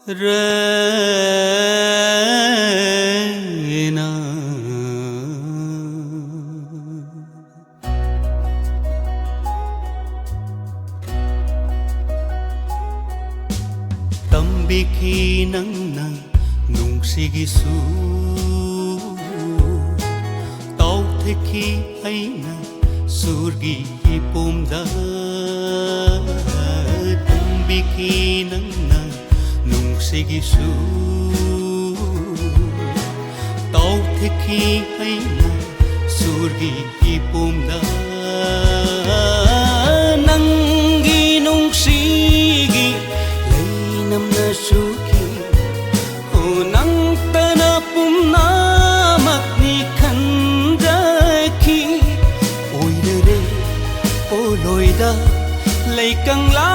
Rena Tambiki nang nungsigisu Tau theki aina surgi ipomda Tambiki nang nungsigisu Tau theki aina surgi ipomda Nangi nungsigi lainam na suki O nang tanapum namak ni kandaki Oidare oloida laikang la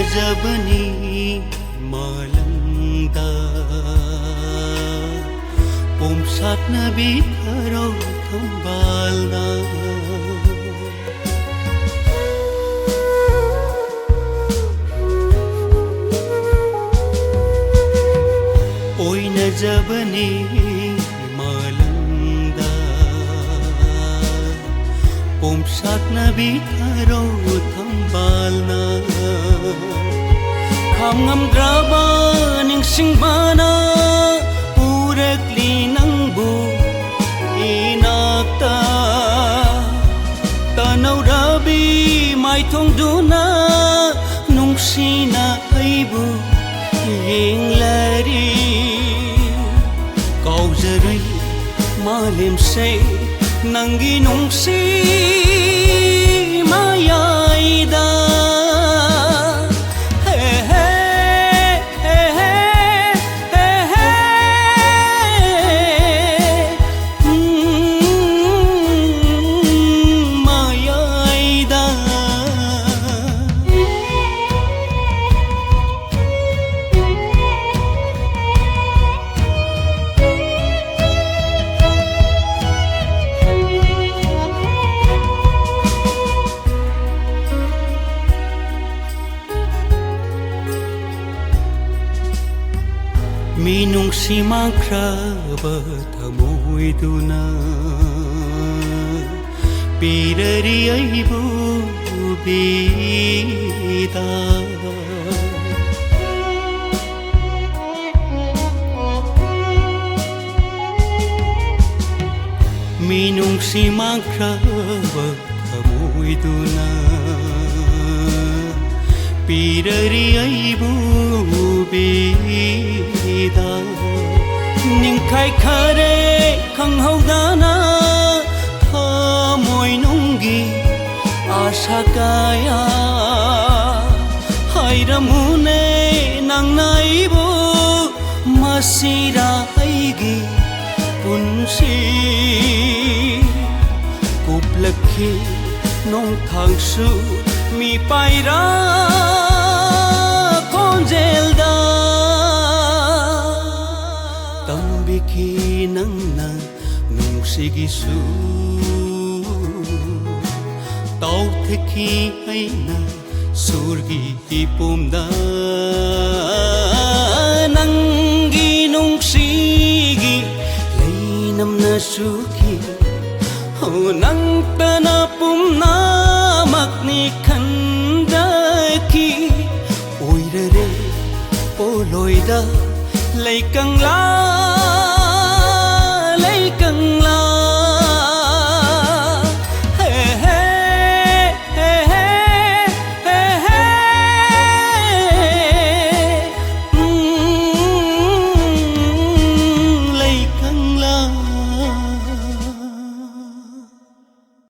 Jabani malangda Pomsat na bitharo thambalna Oi na jabani malangda Pomsat na bitharo thambalna Ngam draba ningsing mana purakli nangbu inakta Tanaw rabi may tongduna nungsina aibu yenglari Kauzaray malimsay nangi nungsi mayaida Minung simakraba thamoiduna Pirari aibu bida Minung simakraba thamoiduna Pirari aibu bida Ningkai khare khanghaudana thamoi nungi asha kaya hairamune nangnaibu masira aigi punsi kuplakhi nong thangsu mi paira konjelda Tambiki nang nungsigisu Tau theki aina surgi ipomda Nangi nungsigi lainam na suki O nang tanapum namak ni kandaki Oidare oloida laikang la